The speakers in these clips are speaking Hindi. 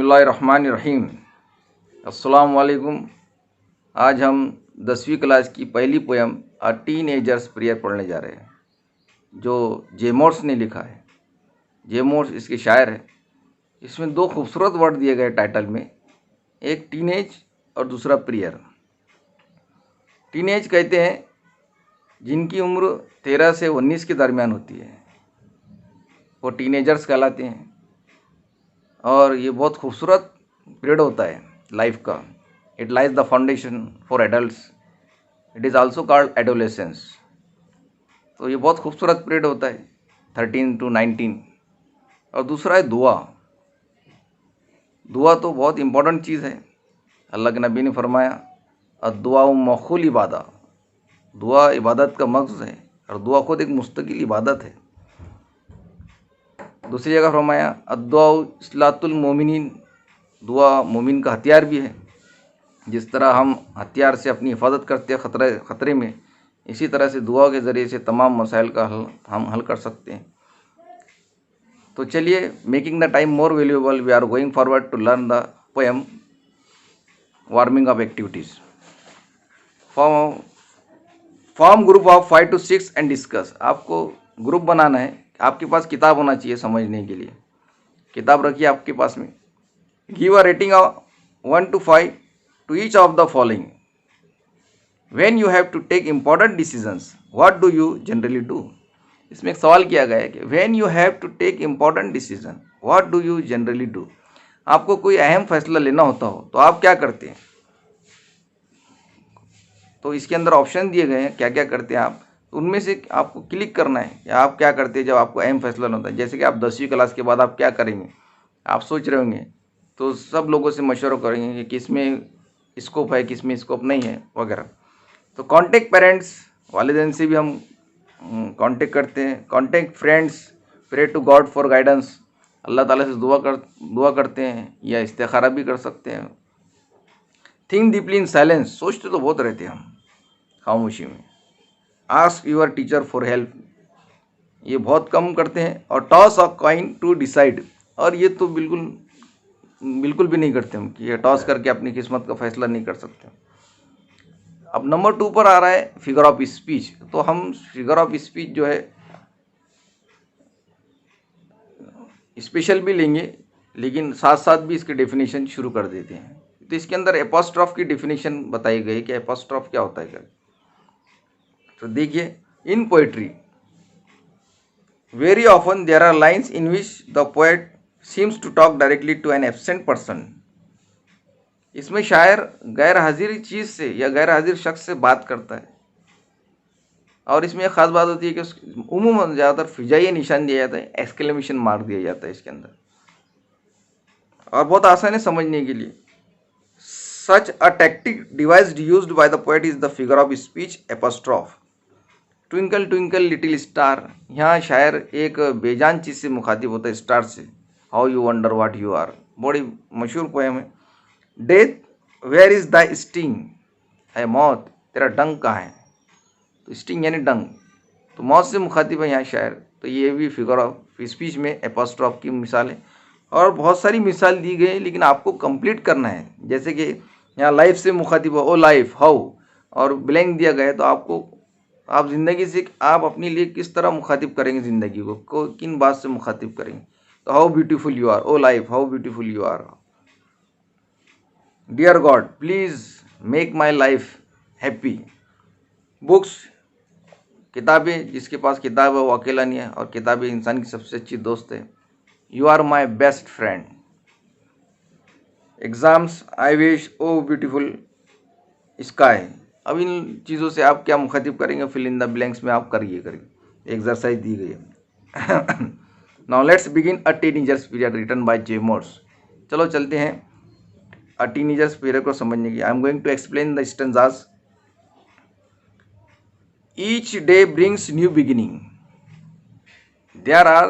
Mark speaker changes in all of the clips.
Speaker 1: बिस्मिल्लाहिर्रहमानिर्रहीम। अस्सलाम वालेकुम। आज हम 10वीं क्लास की पहली पोयम अ टीनेजर्स प्रेयर पढ़ने जा रहे हैं, जो जेमोर्स ने लिखा है। जेमोर्स इसके शायर है। इसमें दो खूबसूरत वर्ड दिए गए टाइटल में, एक टीनेज और दूसरा प्रेयर। टीनेज कहते हैं जिनकी उम्र 13 से 19 के दरमियान होती है, वो टीनेजर्स कहलाते हैं। और ये बहुत खूबसूरत पीरियड होता है लाइफ का। It lies the foundation for adults. It is also called adolescence. तो ये बहुत खूबसूरत पीरियड होता है 13 to 19। और दूसरा है दुआ। दुआ तो बहुत इम्पोर्टेंट चीज़ है। अल्लाह के नबी ने फरमाया अद्दुआ मखूल इबादा। दुआ इबादत का मकसद है और दुआ खुद एक मुस्तकिल इबादत है। दूसरी जगह फरमाया अद्दुआ इस्लातुल मोमिनीन। दुआ मोमिन का हथियार भी है। जिस तरह हम हथियार से अपनी हिफाजत करते हैं ख़तरे में, इसी तरह से दुआ के ज़रिए से तमाम मसाइल का हम हल कर सकते हैं। तो चलिए, making the time more valuable, we are going forward to learn the poem warming up activities. Form group of 5 to 6 and discuss. आपको ग्रुप बनाना है। आपके पास किताब होना चाहिए समझने के लिए। किताब रखिए आपके पास में। Give a rating of 1 to 5 to each of the following. When you have to take important decisions, what do you generally do? इसमें एक सवाल किया गया है कि when you have to take important decision, what do you generally do? आपको कोई अहम फैसला लेना होता हो तो आप क्या करते हैं? तो इसके अंदर ऑप्शन दिए गए हैं क्या क्या करते हैं आप। उनमें से आपको क्लिक करना है या आप क्या करते हैं जब आपको अहम फैसला लेना होता है। जैसे कि आप 10वीं क्लास के बाद आप क्या करेंगे, आप सोच रहे होंगे, तो सब लोगों से मशवरा करेंगे कि किस में स्कोप है, किस में स्कोप नहीं है वगैरह। तो कॉन्टेक्ट पेरेंट्स, वालिदैन से भी हम कॉन्टेक्ट करते हैं। Contact friends, pray to God for guidance, Allah Taala से दुआ करते हैं या इस्तिखारा भी कर सकते हैं। थिंक डीपली इन साइलेंस, सोचते तो बहुत रहते हैं हम खामोशी में। Ask your teacher for help, ये बहुत कम करते हैं। और toss a coin to decide, और ये तो बिल्कुल भी नहीं करते हम कि ये टॉस करके अपनी किस्मत का फैसला नहीं कर सकते। अब नंबर 2 पर आ रहा है फिगर ऑफ स्पीच। तो हम फिगर ऑफ स्पीच जो है स्पेशल भी लेंगे, लेकिन साथ साथ भी इसके डेफिनेशन शुरू कर देते हैं। तो इसके अंदर एपोस्ट्रॉफ की डेफिनेशन बताई गई कि एपोस्ट्रॉफ क्या होता है क्या। तो देखिए, in poetry very often there are lines in which the poet seems to talk directly to an absent person. इसमें शायर गैर हाजिर चीज़ से या गैर हाजिर शख्स से बात करता है। और इसमें एक ख़ास बात होती है कि उम्मूमन ज़्यादातर फिजाई निशान दिया जाता है, एक्सक्लेमेशन मार्क दिया जाता है इसके अंदर, और बहुत आसान है समझने के लिए। Such a tactic devised used by the poet is the figure of speech apostrophe. Twinkle twinkle little star, यहाँ शायर एक बेजान चीज़ से मुखातिब होता है, स्टार से। How you wonder what you are, बड़ी मशहूर पोएम है। Death where is the sting, है मौत तेरा डंक कहाँ है। तो स्टिंग यानी डंक, तो मौत से मुखातिब है यहाँ शायर। तो ये भी फिगर ऑफ स्पीच में एपोस्ट्रॉफ की मिसाल है। और बहुत सारी मिसाल दी गई है, लेकिन आपको कंप्लीट करना है। जैसे कि यहाँ लाइफ से मुखातिब है, ओ लाइफ हाउ, और ब्लैंक दिया गया है। तो आपको आप ज़िंदगी से आप अपने लिए किस तरह मुखातिब करेंगे, ज़िंदगी को किन बात से मुखातिब करेंगे। तो how beautiful you are, O life how beautiful you are. Dear God please make my life happy. Books, किताबें, जिसके पास किताब है वो अकेला नहीं है, और किताबें इंसान की सबसे अच्छी दोस्त है। You are my best friend. Exams, I wish, O beautiful sky. अब इन चीज़ों से आप क्या मुखातिब करेंगे, फिल इन द ब्लैंक्स में आप करिए एक्सरसाइज दी गई है। Now let's begin a teenager's period written by J Morse. चलो चलते हैं अ टीनेजर्स पीरियड को समझने की। I am going to explain the stanzas. Each day brings new beginning. There are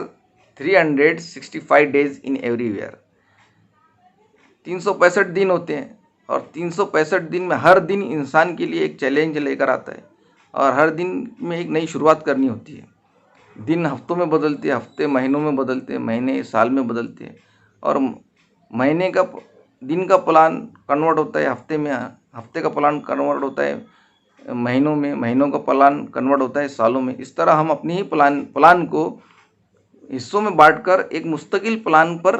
Speaker 1: 365 days in every year. 365 दिन होते हैं, और 365 दिन में हर दिन इंसान के लिए एक चैलेंज लेकर आता है, और हर दिन में एक नई शुरुआत करनी होती है। दिन हफ्तों में बदलते हैं, हफ्ते महीनों में बदलते हैं, महीने साल में बदलते हैं, और महीने का दिन का प्लान कन्वर्ट होता है हफ्ते में, हफ्ते का प्लान कन्वर्ट होता है महीनों में, महीनों का प्लान कन्वर्ट होता है सालों में। इस तरह हम अपनी ही प्लान को हिस्सों में बांटकर एक मुस्तकिल प्लान पर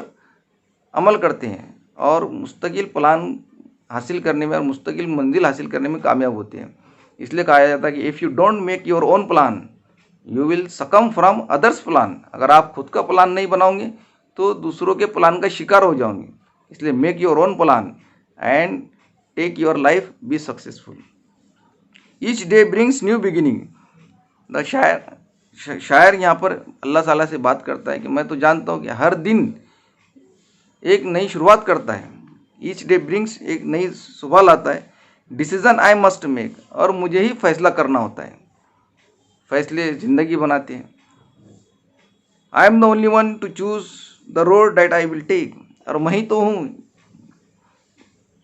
Speaker 1: अमल करते हैं और मुस्तकिल प्लान हासिल करने में और मुस्तकिल मंजिल हासिल करने में कामयाब होते हैं। इसलिए कहा जाता है कि if you don't make your own plan you will सकम फ्रॉम अदर्स प्लान। अगर आप खुद का प्लान नहीं बनाओगे तो दूसरों के प्लान का शिकार हो जाओगे। इसलिए make your own plan and take your life be successful. Each day brings new beginning. The शायर यहाँ पर अल्लाह ताला से बात करता है कि मैं तो जानता हूँ कि हर दिन एक नई शुरुआत करता है। ईच डे ब्रिंग्स, एक नई सुबह लाता है। डिसीजन आई मस्ट मेक, और मुझे ही फैसला करना होता है। फैसले ज़िंदगी बनाते हैं। I am the only one to choose the road that I will take, और मैं ही तो हूँ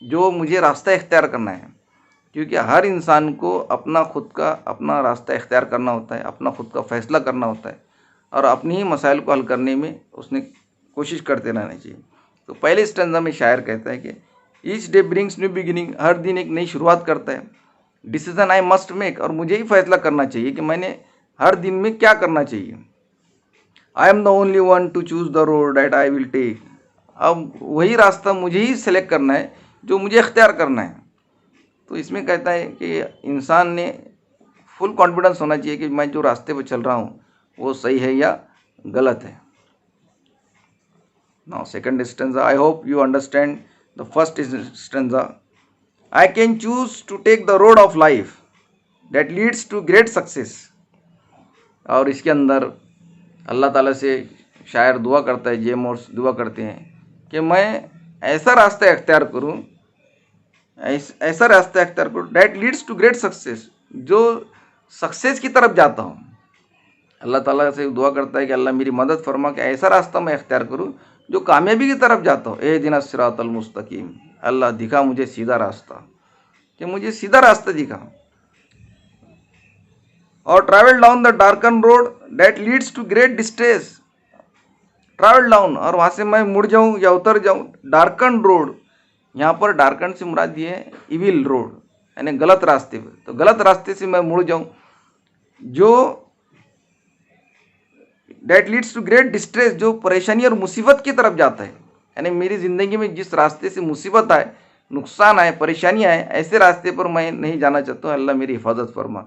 Speaker 1: जो मुझे रास्ता इख्तियार करना है। क्योंकि हर इंसान को अपना खुद का अपना रास्ता इख्तियार करना होता है, अपना खुद का फैसला करना होता है और अपनी ही मसाइल को हल करने में उसने कोशिश करते रहना चाहिए। तो पहले स्टैंजा में शायर कहता है कि each day brings new beginning, हर दिन एक नई शुरुआत करता है। डिसीजन आई मस्ट मेक, और मुझे ही फैसला करना चाहिए कि मैंने हर दिन में क्या करना चाहिए। I am the only one to choose the road that I will take, अब वही रास्ता मुझे ही सेलेक्ट करना है जो मुझे इख्तियार करना है। तो इसमें कहता है कि इंसान ने फुल कॉन्फिडेंस होना चाहिए कि मैं जो रास्ते पर चल रहा हूँ वो सही है या गलत है। Now second stanza, I hope you understand the first stanza. I can choose to take the road of life that leads to great success. और इसके अंदर अल्लाह ताला से शायर दुआ करता है, जे मोर्स दुआ करते हैं कि मैं ऐसा रास्ता इख्तियार करूं, ऐसा रास्ता इख्तियार करूं that leads to great success, जो सक्सेस की तरफ जाता हूं। अल्लाह ताला से दुआ करता है कि अल्लाह मेरी मदद फरमा कि ऐसा रास्ता मैं इख्तियार करूं जो कामयाबी की तरफ जाता हूं। एहदिना सिरातल मुस्तकीम, अल्लाह दिखा मुझे सीधा रास्ता, कि मुझे सीधा रास्ता दिखा। और travel down the darken road that leads to great distress. Travel down, और वहाँ से मैं मुड़ जाऊँ या उतर जाऊँ। डार्कन रोड, यहाँ पर डार्कन से मुराद ये है इविल रोड, यानी गलत रास्ते पे। तो गलत रास्ते से मैं मुड़ जाऊँ जो that leads to great distress, जो परेशानी और मुसीबत की तरफ जाता है। यानी मेरी ज़िंदगी में जिस रास्ते से मुसीबत आए, नुकसान आए, परेशानियाँ आए, ऐसे रास्ते पर मैं नहीं जाना चाहता हूँ। अल्लाह मेरी हिफाजत फरमा।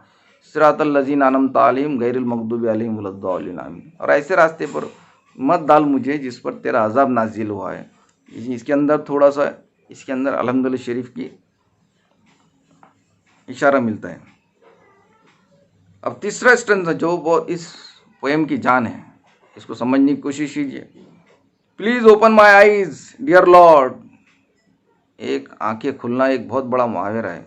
Speaker 1: सिरातल लज़ीना अनअमता अलैहिम गैरिल मग़दूबि अलैहिम वलद्दालिन आमीन। और ऐसे रास्ते पर मत डाल मुझे जिस पर तेरा अज़ाब नाजिल हुआ है। इसके अंदर थोड़ा सा इसके अंदर अल्हम्दुलिल्लाह शरीफ की इशारा मिलता है। अब तीसरा स्टेंजा जो बहुत इस पोएम की जान है, इसको समझने की कोशिश कीजिए। Please open my eyes dear lord. एक आंखें खुलना एक बहुत बड़ा मुहावरा है।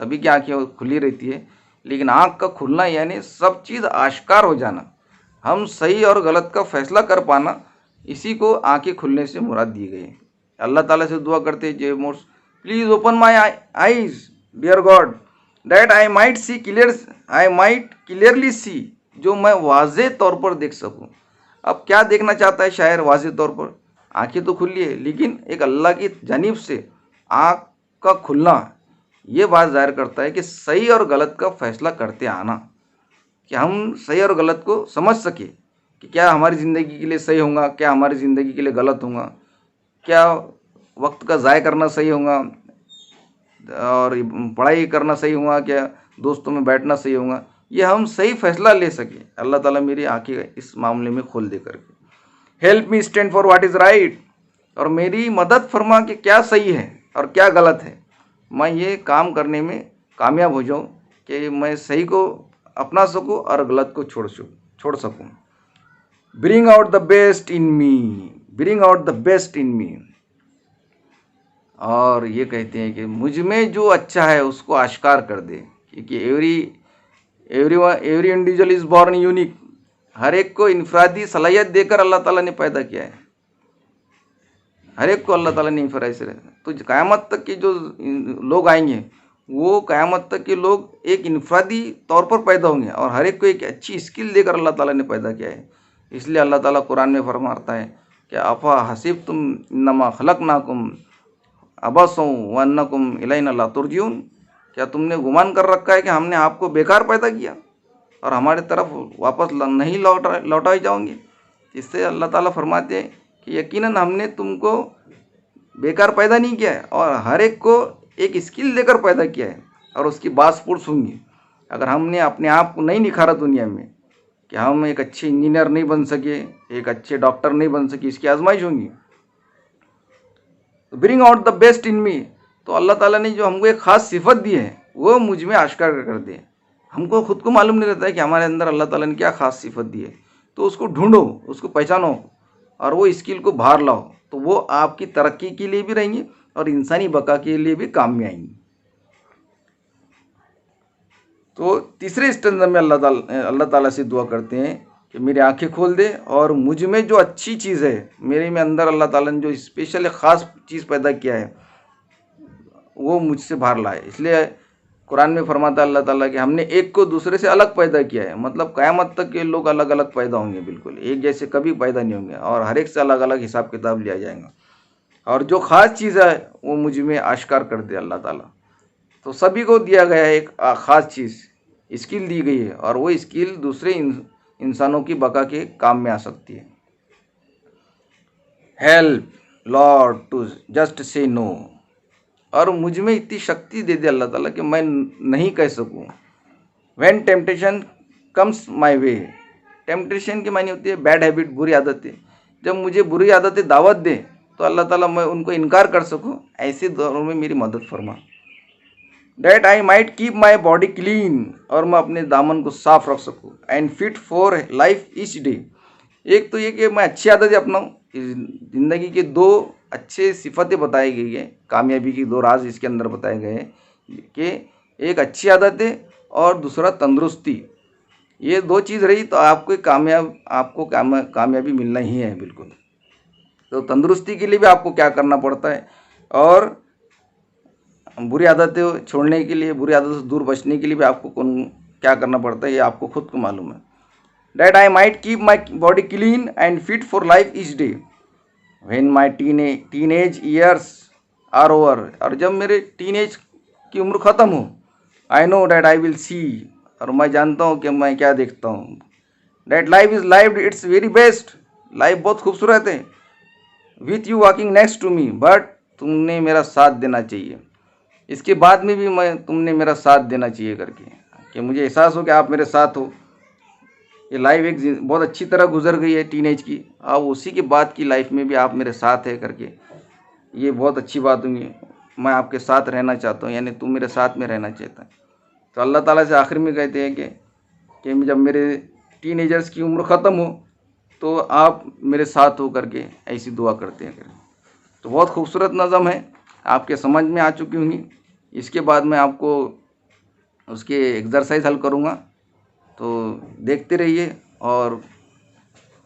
Speaker 1: सभी की आंखें खुली रहती है, लेकिन आंख का खुलना यानी सब चीज़ आश्कार हो जाना, हम सही और गलत का फैसला कर पाना, इसी को आंखें खुलने से मुराद दी गई है। अल्लाह ताला से दुआ करते हैं, J Morse please open my eyes dear God that I might clearly see, जो मैं वाज़े तौर पर देख सकूं। अब क्या देखना चाहता है शायर वाज़े तौर पर? आंखें तो खुली है, लेकिन एक अल्लाह की जानिब से आँख का खुलना ये बात ज़ाहिर करता है कि सही और गलत का फैसला करते आना, कि हम सही और गलत को समझ सके कि क्या हमारी ज़िंदगी के लिए सही होगा, क्या हमारी ज़िंदगी के लिए गलत होगा, क्या वक्त का ज़ाय करना सही होगा और पढ़ाई करना सही होगा, क्या दोस्तों में बैठना सही होगा। ये हम सही फैसला ले सके। अल्लाह ताला मेरी आंखें इस मामले में खोल दे करके। Help me stand for what is right, और मेरी मदद फरमा कि क्या सही है और क्या गलत है। मैं ये काम करने में कामयाब हो जाऊँ कि मैं सही को अपना सकूँ और गलत को छोड़ सकूँ। Bring out the best in me, bring out the best in me. और ये कहते हैं कि मुझ में जो अच्छा है उसको आश्कार कर दे, क्योंकि every individual is born unique. हर एक को इनफरादी सलाहियत देकर अल्लाह ताला ने पैदा किया है। हर एक को अल्लाह ताला ने इनफरादी। तो क़यामत तक के जो लोग आएंगे वो क़यामत तक के लोग एक इनफरादी तौर पर पैदा होंगे, और हर एक को एक अच्छी स्किल देकर अल्लाह ताला ने पैदा किया है। इसलिए अल्लाह ताला कुरान में फरमाता है, कि अफ़ा हसिबतुम इन्नमा खलक़नाकुम अबसों व अन्नकुम इलैना ला तुरजऊन, क्या तुमने गुमान कर रखा है कि हमने आपको बेकार पैदा किया और हमारे तरफ वापस नहीं लौटाए जाओगे। इससे अल्लाह ताला फरमाते हैं कि यकीनन हमने तुमको बेकार पैदा नहीं किया है और हर एक को एक स्किल देकर पैदा किया है और उसकी बात होंगी। अगर हमने अपने आप को नहीं निखारा दुनिया में कि हम एक अच्छे इंजीनियर नहीं बन सके, एक अच्छे डॉक्टर नहीं बन सके, इसकी आजमाइश होंगी। तो bring out the best in me, तो अल्लाह ताला ने जो हमको एक ख़ास सिफत दी है वो मुझ में आश्कार कर दे। हमको खुद को मालूम नहीं रहता है कि हमारे अंदर अल्लाह ताला ने क्या ख़ास सिफत दी है। तो उसको ढूंढो, उसको पहचानो और वो स्किल को बाहर लाओ, तो वो आपकी तरक्की के लिए भी रहेंगी और इंसानी बका के लिए भी काम में आएंगी। तो तीसरे स्टैंजा में अल्लाह ताला से दुआ करते हैं कि मेरी आंखें खोल दे और मुझ में जो अच्छी चीज़ है, मेरे में अंदर अल्लाह ताला ने जो स्पेशल एक ख़ास चीज़ पैदा किया है वो मुझसे बाहर लाए। इसलिए कुरान में फरमाता है अल्लाह ताला कि हमने एक को दूसरे से अलग पैदा किया है। मतलब क़यामत तक के लोग अलग अलग पैदा होंगे, बिल्कुल एक जैसे कभी पैदा नहीं होंगे और हर एक से अलग अलग हिसाब किताब लिया जाएगा। और जो ख़ास चीज़ है वो मुझ में आश्कार कर दे अल्लाह ताला। तो सभी को दिया गया है एक ख़ास चीज़, स्किल दी गई है और वो स्किल दूसरे इंसानों की बका के काम में आ सकती है। Help lord to just say no, और मुझ में इतनी शक्ति दे दे अल्लाह ताला कि मैं नहीं कह सकूं। When temptation comes my way, temptation की मानी होती है बैड हैबिट, बुरी आदतें। जब मुझे बुरी आदतें दावत दे तो अल्लाह ताला मैं उनको इनकार कर सकूं, ऐसे दौरों में मेरी मदद फरमा। That I might keep my body clean, और मैं अपने दामन को साफ रख सकूँ। And fit for life each day, एक तो ये कि मैं अच्छी आदतें अपनाऊँ। ज़िंदगी के दो अच्छे सिफतें बताई गई है, कामयाबी की दो राज इसके अंदर बताए गए हैं कि एक अच्छी आदतें और दूसरा तंदुरुस्ती। ये दो चीज़ रही तो आपको कामयाबी मिलना ही है बिल्कुल। तो तंदुरुस्ती के लिए भी आपको क्या करना पड़ता है और बुरी आदतें छोड़ने के लिए, बुरी आदतों से दूर बचने के लिए भी आपको क्या करना पड़ता है, ये आपको खुद को मालूम है। That I might keep my body clean and fit for life each day when my teenage years are over, और जब मेरे टीनेज की उम्र ख़त्म हो, I know that I will see, और मैं जानता हूँ कि मैं क्या देखता हूँ। That life is life it's very best, life बहुत खूबसूरत है। With you walking next to me, but तुमने मेरा साथ देना चाहिए, इसके बाद में भी तुमने मेरा साथ देना चाहिए करके, कि मुझे एहसास हो कि आप मेरे साथ हो। ये लाइफ एक बहुत अच्छी तरह गुजर गई है टीनेज की, अब उसी के बाद की लाइफ में भी आप मेरे साथ है करके, ये बहुत अच्छी बात हुई। मैं आपके साथ रहना चाहता हूँ, यानी तुम मेरे साथ में रहना चाहता है। तो अल्लाह ताला से आखिर में कहते हैं कि जब मेरे टीनेजर्स की उम्र ख़त्म हो तो आप मेरे साथ हो करके ऐसी दुआ करते हैं। तो बहुत खूबसूरत नज़म है, आपके समझ में आ चुकी होंगी। इसके बाद मैं आपको उसके एक्सरसाइज हल करूँगा, तो देखते रहिए और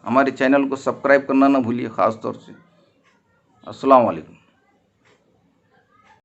Speaker 1: हमारे चैनल को सब्सक्राइब करना ना भूलिए ख़ास तौर से। अस्सलाम वालेकुम।